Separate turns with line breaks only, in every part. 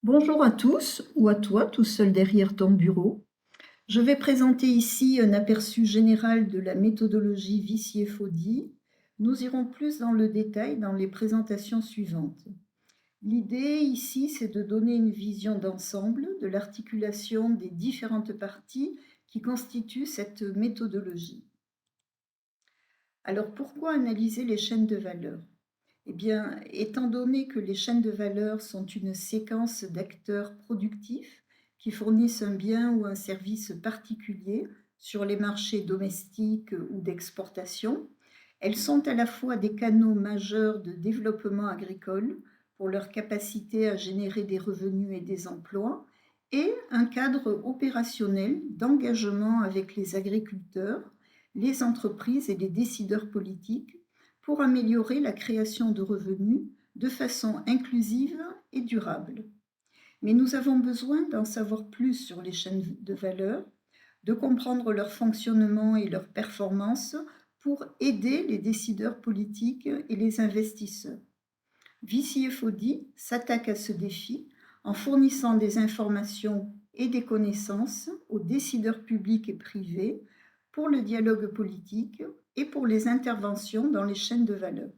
Bonjour à tous, ou à toi, tout seul derrière ton bureau. Je vais présenter ici un aperçu général de la méthodologie Vissier-Faudy. Nous irons plus dans le détail dans les présentations suivantes. L'idée ici, c'est de donner une vision d'ensemble de l'articulation des différentes parties qui constituent cette méthodologie. Alors pourquoi analyser les chaînes de valeur? Eh bien, étant donné que les chaînes de valeur sont une séquence d'acteurs productifs qui fournissent un bien ou un service particulier sur les marchés domestiques ou d'exportation, elles sont à la fois des canaux majeurs de développement agricole pour leur capacité à générer des revenus et des emplois, et un cadre opérationnel d'engagement avec les agriculteurs, les entreprises et les décideurs politiques pour améliorer la création de revenus de façon inclusive et durable. Mais nous avons besoin d'en savoir plus sur les chaînes de valeur, de comprendre leur fonctionnement et leur performance pour aider les décideurs politiques et les investisseurs. Vissier-Faudy s'attaque à ce défi en fournissant des informations et des connaissances aux décideurs publics et privés pour le dialogue politique et pour les interventions dans les chaînes de valeur.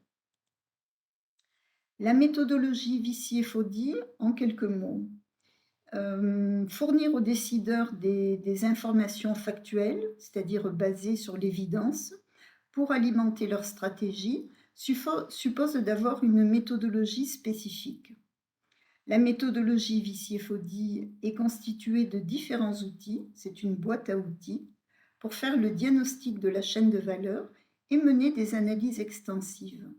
La méthodologie Vissier-Faudy, en quelques mots. Fournir aux décideurs des informations factuelles, c'est-à-dire basées sur l'évidence, pour alimenter leur stratégie, suppose d'avoir une méthodologie spécifique. La méthodologie Vissier-Faudy est constituée de différents outils, c'est une boîte à outils, pour faire le diagnostic de la chaîne de valeur et mener des analyses extensives.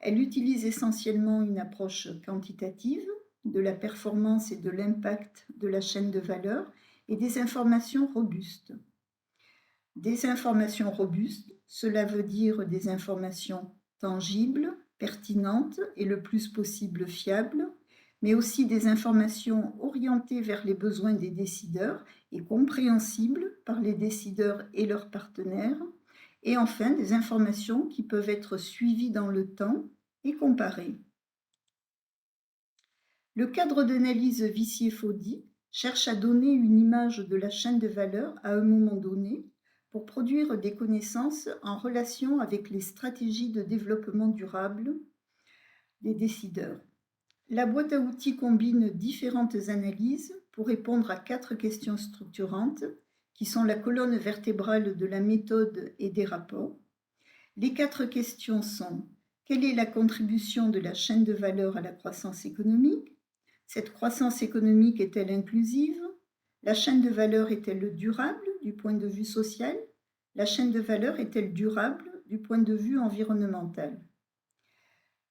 Elle utilise essentiellement une approche quantitative de la performance et de l'impact de la chaîne de valeur et des informations robustes. Des informations robustes, cela veut dire des informations tangibles, pertinentes et le plus possible fiables, mais aussi des informations orientées vers les besoins des décideurs et compréhensibles par les décideurs et leurs partenaires, et enfin des informations qui peuvent être suivies dans le temps et comparées. Le cadre d'analyse Vissier-Faudy cherche à donner une image de la chaîne de valeur à un moment donné pour produire des connaissances en relation avec les stratégies de développement durable des décideurs. La boîte à outils combine différentes analyses pour répondre à 4 questions structurantes qui sont la colonne vertébrale de la méthode et des rapports. Les 4 questions sont: quelle est la contribution de la chaîne de valeur à la croissance économique? Cette croissance économique est-elle inclusive? La chaîne de valeur est-elle durable du point de vue social? La chaîne de valeur est-elle durable du point de vue environnemental?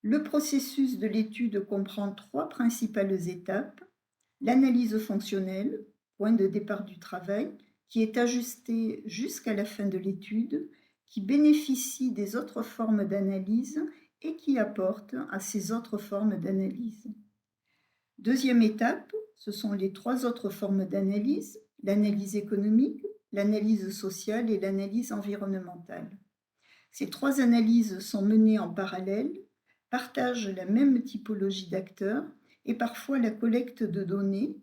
Le processus de l'étude comprend 3 principales étapes. L'analyse fonctionnelle, point de départ du travail, qui est ajustée jusqu'à la fin de l'étude, qui bénéficie des autres formes d'analyse et qui apporte à ces autres formes d'analyse. Deuxième étape, ce sont les 3 autres formes d'analyse: l'analyse économique, l'analyse sociale et l'analyse environnementale. Ces 3 analyses sont menées en parallèle, partagent la même typologie d'acteurs et parfois la collecte de données,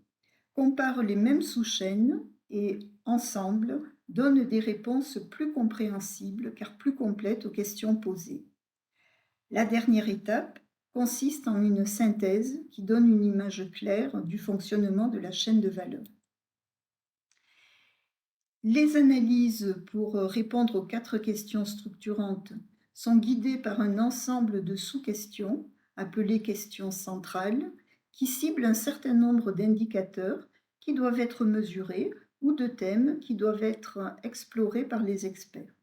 comparent les mêmes sous-chaînes et, ensemble, donnent des réponses plus compréhensibles car plus complètes aux questions posées. La dernière étape consiste en une synthèse qui donne une image claire du fonctionnement de la chaîne de valeur. Les analyses pour répondre aux 4 questions structurantes sont guidées par un ensemble de sous-questions, appelées questions centrales, qui ciblent un certain nombre d'indicateurs qui doivent être mesurés ou de thèmes qui doivent être explorés par les experts.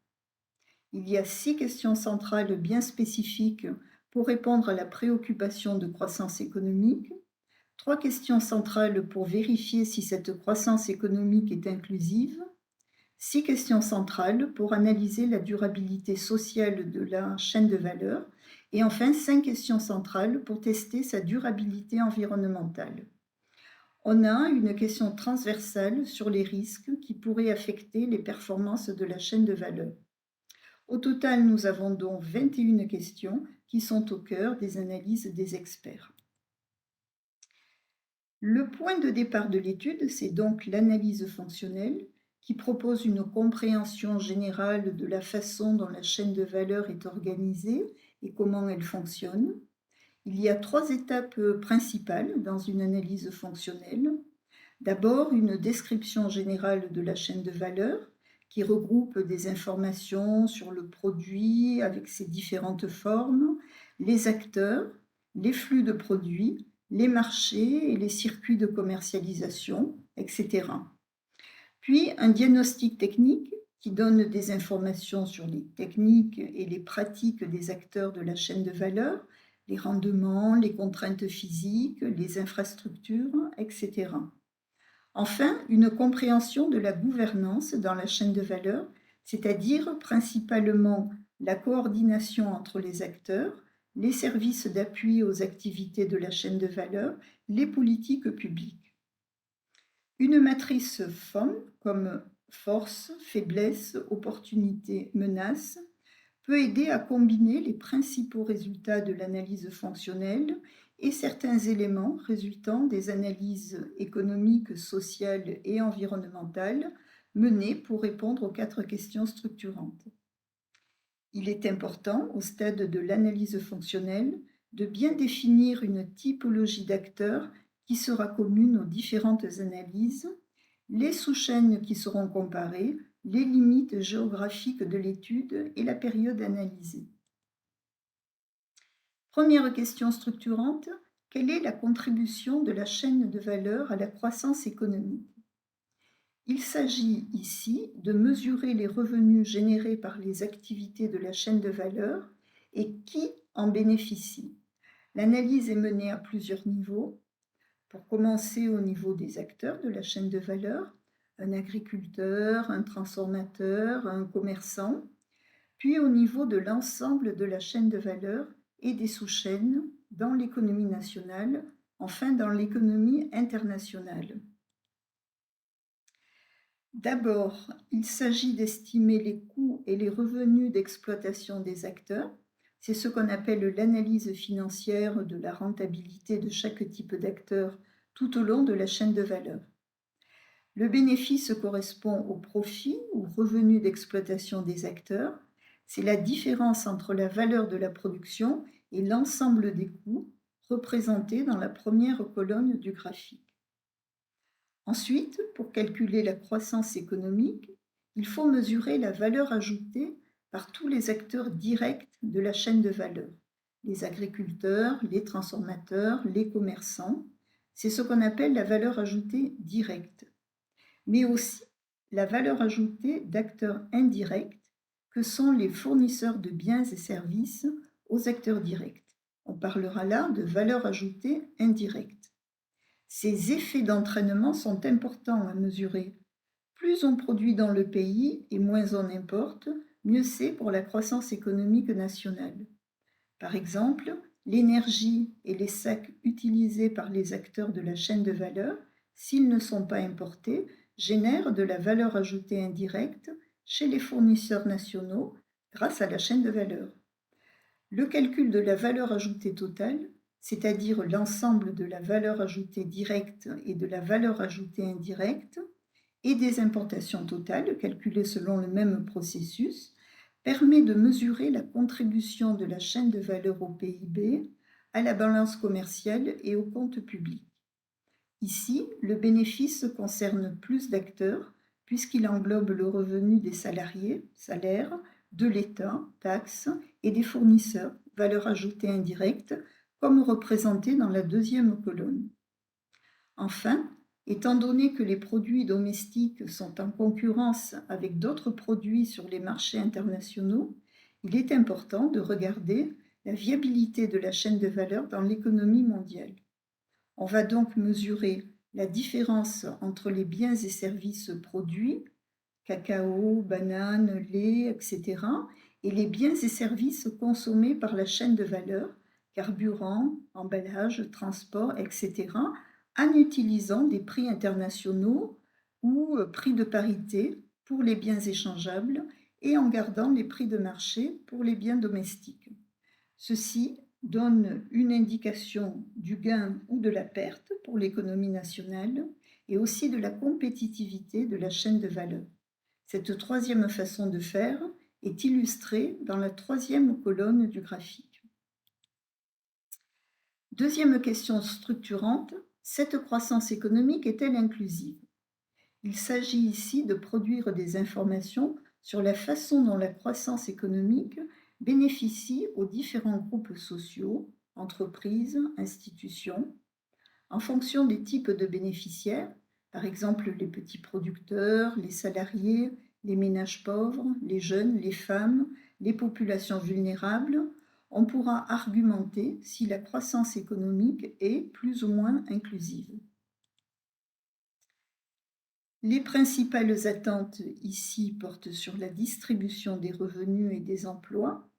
Il y a 6 questions centrales bien spécifiques pour répondre à la préoccupation de croissance économique, 3 questions centrales pour vérifier si cette croissance économique est inclusive, 6 questions centrales pour analyser la durabilité sociale de la chaîne de valeur et enfin 5 questions centrales pour tester sa durabilité environnementale. On a une question transversale sur les risques qui pourraient affecter les performances de la chaîne de valeur. Au total, nous avons donc 21 questions qui sont au cœur des analyses des experts. Le point de départ de l'étude, c'est donc l'analyse fonctionnelle qui propose une compréhension générale de la façon dont la chaîne de valeur est organisée et comment elle fonctionne. Il y a trois étapes principales dans une analyse fonctionnelle. D'abord, une description générale de la chaîne de valeur qui regroupe des informations sur le produit avec ses différentes formes, les acteurs, les flux de produits, les marchés et les circuits de commercialisation, etc. Puis un diagnostic technique qui donne des informations sur les techniques et les pratiques des acteurs de la chaîne de valeur, les rendements, les contraintes physiques, les infrastructures, etc. Enfin, une compréhension de la gouvernance dans la chaîne de valeur, c'est-à-dire principalement la coordination entre les acteurs, les services d'appui aux activités de la chaîne de valeur, les politiques publiques. Une matrice FOM, comme force, faiblesse, opportunité, menace, peut aider à combiner les principaux résultats de l'analyse fonctionnelle et certains éléments résultant des analyses économiques, sociales et environnementales menées pour répondre aux 4 questions structurantes. Il est important, au stade de l'analyse fonctionnelle, de bien définir une typologie d'acteurs qui sera commune aux différentes analyses, les sous-chaînes qui seront comparées, les limites géographiques de l'étude et la période analysée. Première question structurante, quelle est la contribution de la chaîne de valeur à la croissance économique? Il s'agit ici de mesurer les revenus générés par les activités de la chaîne de valeur et qui en bénéficie. L'analyse est menée à plusieurs niveaux. Pour commencer, au niveau des acteurs de la chaîne de valeur, un agriculteur, un transformateur, un commerçant, puis au niveau de l'ensemble de la chaîne de valeur et des sous-chaînes dans l'économie nationale, enfin dans l'économie internationale. D'abord, il s'agit d'estimer les coûts et les revenus d'exploitation des acteurs. C'est ce qu'on appelle l'analyse financière de la rentabilité de chaque type d'acteur tout au long de la chaîne de valeur. Le bénéfice correspond au profit ou revenu d'exploitation des acteurs. C'est la différence entre la valeur de la production et l'ensemble des coûts représentés dans la première colonne du graphique. Ensuite, pour calculer la croissance économique, il faut mesurer la valeur ajoutée par tous les acteurs directs de la chaîne de valeur, les agriculteurs, les transformateurs, les commerçants. C'est ce qu'on appelle la valeur ajoutée directe, mais aussi la valeur ajoutée d'acteurs indirects que sont les fournisseurs de biens et services aux acteurs directs. On parlera là de valeur ajoutée indirecte. Ces effets d'entraînement sont importants à mesurer. Plus on produit dans le pays et moins on importe, mieux c'est pour la croissance économique nationale. Par exemple, l'énergie et les sacs utilisés par les acteurs de la chaîne de valeur, s'ils ne sont pas importés, génèrent de la valeur ajoutée indirecte chez les fournisseurs nationaux grâce à la chaîne de valeur. Le calcul de la valeur ajoutée totale, c'est-à-dire l'ensemble de la valeur ajoutée directe et de la valeur ajoutée indirecte, et des importations totales, calculées selon le même processus, permet de mesurer la contribution de la chaîne de valeur au PIB, à la balance commerciale et au compte public. Ici, le bénéfice concerne plus d'acteurs, puisqu'il englobe le revenu des salariés, salaires, de l'État, taxes, et des fournisseurs, valeur ajoutée indirecte, comme représenté dans la deuxième colonne. Enfin, étant donné que les produits domestiques sont en concurrence avec d'autres produits sur les marchés internationaux, il est important de regarder la viabilité de la chaîne de valeur dans l'économie mondiale. On va donc mesurer la différence entre les biens et services produits, cacao, bananes, lait, etc., et les biens et services consommés par la chaîne de valeur, carburant, emballage, transport, etc., en utilisant des prix internationaux ou prix de parité pour les biens échangeables et en gardant les prix de marché pour les biens domestiques. Ceci donne une indication du gain ou de la perte pour l'économie nationale et aussi de la compétitivité de la chaîne de valeur. Cette troisième façon de faire est illustrée dans la troisième colonne du graphique. Deuxième question structurante, cette croissance économique est-elle inclusive? Il s'agit ici de produire des informations sur la façon dont la croissance économique bénéficie aux différents groupes sociaux, entreprises, institutions, en fonction des types de bénéficiaires, par exemple les petits producteurs, les salariés, les ménages pauvres, les jeunes, les femmes, les populations vulnérables. On pourra argumenter si la croissance économique est plus ou moins inclusive. Les principales attentes ici portent sur la distribution des revenus et des emplois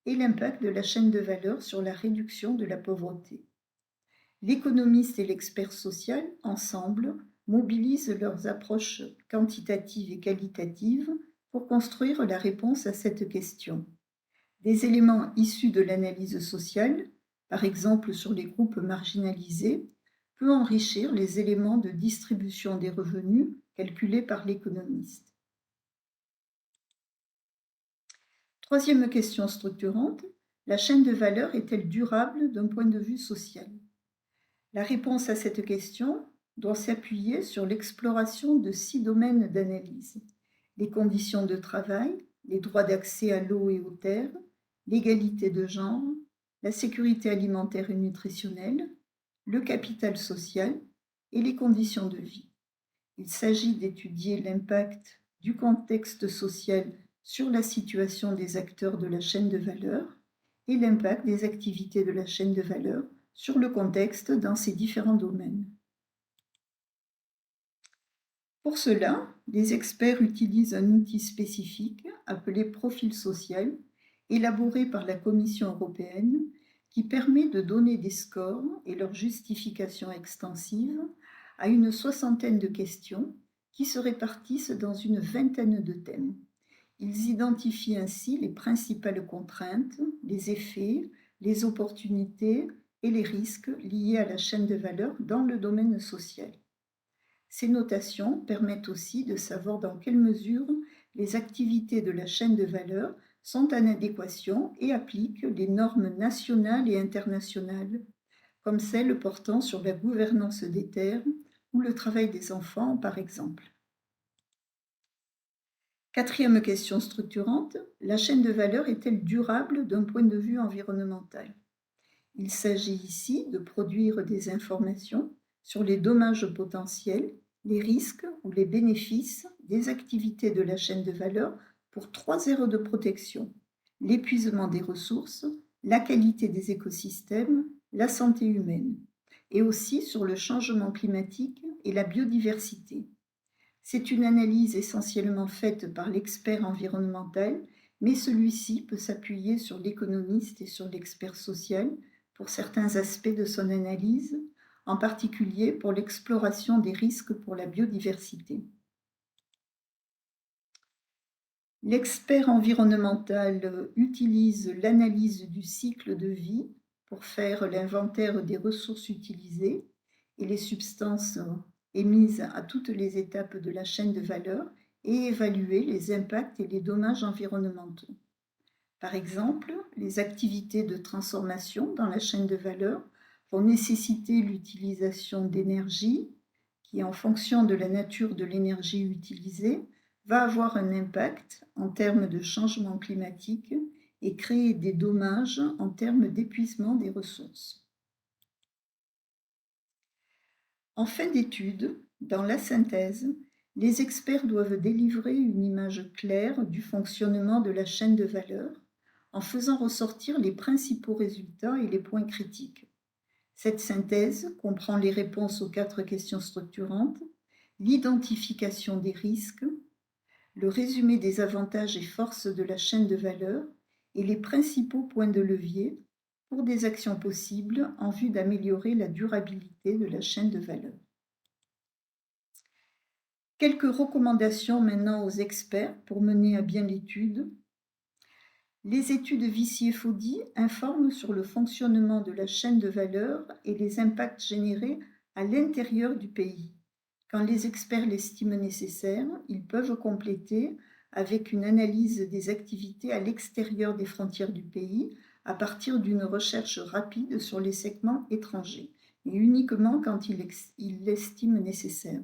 et l'impact de la chaîne de valeur sur la réduction de la pauvreté. L'économiste et l'expert social, ensemble, mobilisent leurs approches quantitatives et qualitatives pour construire la réponse à cette question. Des éléments issus de l'analyse sociale, par exemple sur les groupes marginalisés, peut enrichir les éléments de distribution des revenus calculés par l'économiste. Troisième question structurante, la chaîne de valeur est-elle durable d'un point de vue social? La réponse à cette question doit s'appuyer sur l'exploration de 6 domaines d'analyse. Les conditions de travail, les droits d'accès à l'eau et aux terres, l'égalité de genre, la sécurité alimentaire et nutritionnelle, le capital social et les conditions de vie. Il s'agit d'étudier l'impact du contexte social sur la situation des acteurs de la chaîne de valeur et l'impact des activités de la chaîne de valeur sur le contexte dans ces différents domaines. Pour cela, les experts utilisent un outil spécifique appelé profil social, élaboré par la Commission européenne, qui permet de donner des scores et leur justification extensive à une soixantaine de questions qui se répartissent dans une vingtaine de thèmes. Ils identifient ainsi les principales contraintes, les effets, les opportunités et les risques liés à la chaîne de valeur dans le domaine social. Ces notations permettent aussi de savoir dans quelle mesure les activités de la chaîne de valeur sont en adéquation et appliquent les normes nationales et internationales, comme celles portant sur la gouvernance des terres ou le travail des enfants, par exemple. Quatrième question structurante, la chaîne de valeur est-elle durable d'un point de vue environnemental? Il s'agit ici de produire des informations sur les dommages potentiels, les risques ou les bénéfices des activités de la chaîne de valeur pour 3 aires de protection: l'épuisement des ressources, la qualité des écosystèmes, la santé humaine, et aussi sur le changement climatique et la biodiversité. C'est une analyse essentiellement faite par l'expert environnemental, mais celui-ci peut s'appuyer sur l'économiste et sur l'expert social pour certains aspects de son analyse, en particulier pour l'exploration des risques pour la biodiversité. L'expert environnemental utilise l'analyse du cycle de vie pour faire l'inventaire des ressources utilisées et les substances émises à toutes les étapes de la chaîne de valeur et évaluer les impacts et les dommages environnementaux. Par exemple, les activités de transformation dans la chaîne de valeur vont nécessiter l'utilisation d'énergie qui, en fonction de la nature de l'énergie utilisée, va avoir un impact en termes de changement climatique et créer des dommages en termes d'épuisement des ressources. En fin d'étude, dans la synthèse, les experts doivent délivrer une image claire du fonctionnement de la chaîne de valeur en faisant ressortir les principaux résultats et les points critiques. Cette synthèse comprend les réponses aux 4 questions structurantes, l'identification des risques, le résumé des avantages et forces de la chaîne de valeur et les principaux points de levier pour des actions possibles en vue d'améliorer la durabilité de la chaîne de valeur. Quelques recommandations maintenant aux experts pour mener à bien l'étude. Les études Vissier-Faudy informent sur le fonctionnement de la chaîne de valeur et les impacts générés à l'intérieur du pays. Quand les experts l'estiment nécessaire, ils peuvent compléter avec une analyse des activités à l'extérieur des frontières du pays à partir d'une recherche rapide sur les segments étrangers, et uniquement quand ils l'estiment nécessaire.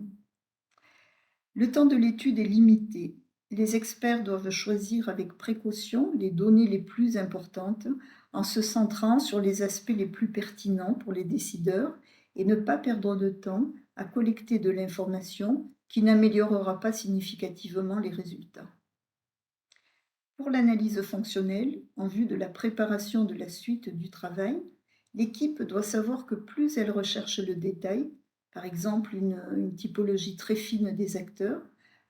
Le temps de l'étude est limité. Les experts doivent choisir avec précaution les données les plus importantes en se centrant sur les aspects les plus pertinents pour les décideurs et ne pas perdre de temps à collecter de l'information qui n'améliorera pas significativement les résultats. Pour l'analyse fonctionnelle, en vue de la préparation de la suite du travail, l'équipe doit savoir que plus elle recherche le détail, par exemple une typologie très fine des acteurs,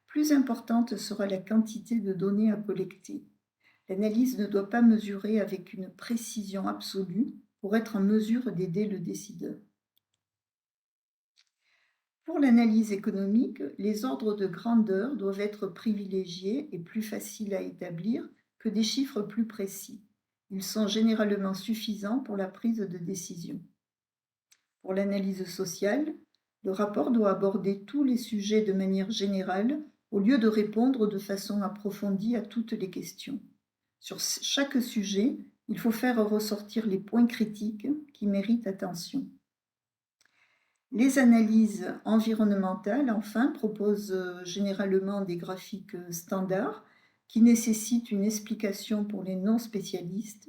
plus importante sera la quantité de données à collecter. L'analyse ne doit pas mesurer avec une précision absolue pour être en mesure d'aider le décideur. Pour l'analyse économique, les ordres de grandeur doivent être privilégiés et plus faciles à établir que des chiffres plus précis. Ils sont généralement suffisants pour la prise de décision. Pour l'analyse sociale, le rapport doit aborder tous les sujets de manière générale au lieu de répondre de façon approfondie à toutes les questions. Sur chaque sujet, il faut faire ressortir les points critiques qui méritent attention. Les analyses environnementales, enfin, proposent généralement des graphiques standards qui nécessitent une explication pour les non-spécialistes.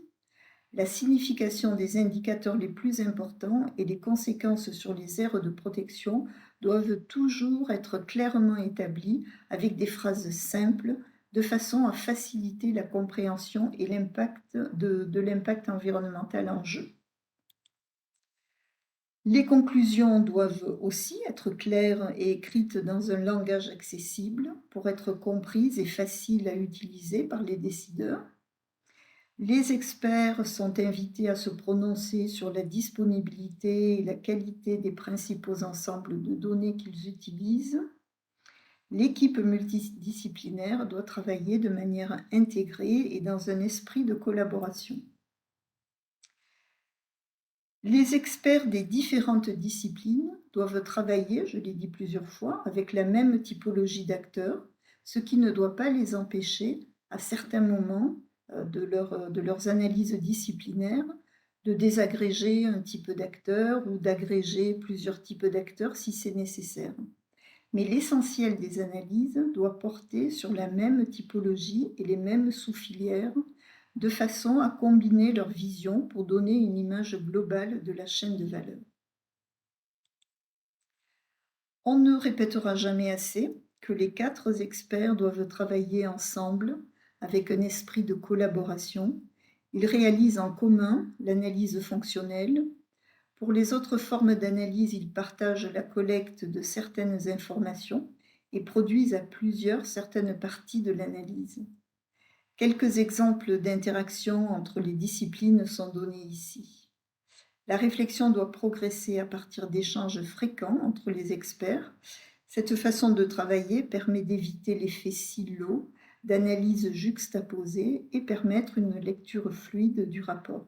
La signification des indicateurs les plus importants et les conséquences sur les aires de protection doivent toujours être clairement établies avec des phrases simples de façon à faciliter la compréhension et l'impact de l'impact environnemental en jeu. Les conclusions doivent aussi être claires et écrites dans un langage accessible pour être comprises et faciles à utiliser par les décideurs. Les experts sont invités à se prononcer sur la disponibilité et la qualité des principaux ensembles de données qu'ils utilisent. L'équipe multidisciplinaire doit travailler de manière intégrée et dans un esprit de collaboration. Les experts des différentes disciplines doivent travailler, je l'ai dit plusieurs fois, avec la même typologie d'acteurs, ce qui ne doit pas les empêcher, à certains moments de leurs analyses disciplinaires, de désagréger un type d'acteur ou d'agréger plusieurs types d'acteurs si c'est nécessaire. Mais l'essentiel des analyses doit porter sur la même typologie et les mêmes sous-filières, de façon à combiner leurs visions pour donner une image globale de la chaîne de valeur. On ne répétera jamais assez que les 4 experts doivent travailler ensemble avec un esprit de collaboration. Ils réalisent en commun l'analyse fonctionnelle. Pour les autres formes d'analyse, ils partagent la collecte de certaines informations et produisent à plusieurs certaines parties de l'analyse. Quelques exemples d'interaction entre les disciplines sont donnés ici. La réflexion doit progresser à partir d'échanges fréquents entre les experts. Cette façon de travailler permet d'éviter l'effet silo, d'analyse juxtaposée et permettre une lecture fluide du rapport.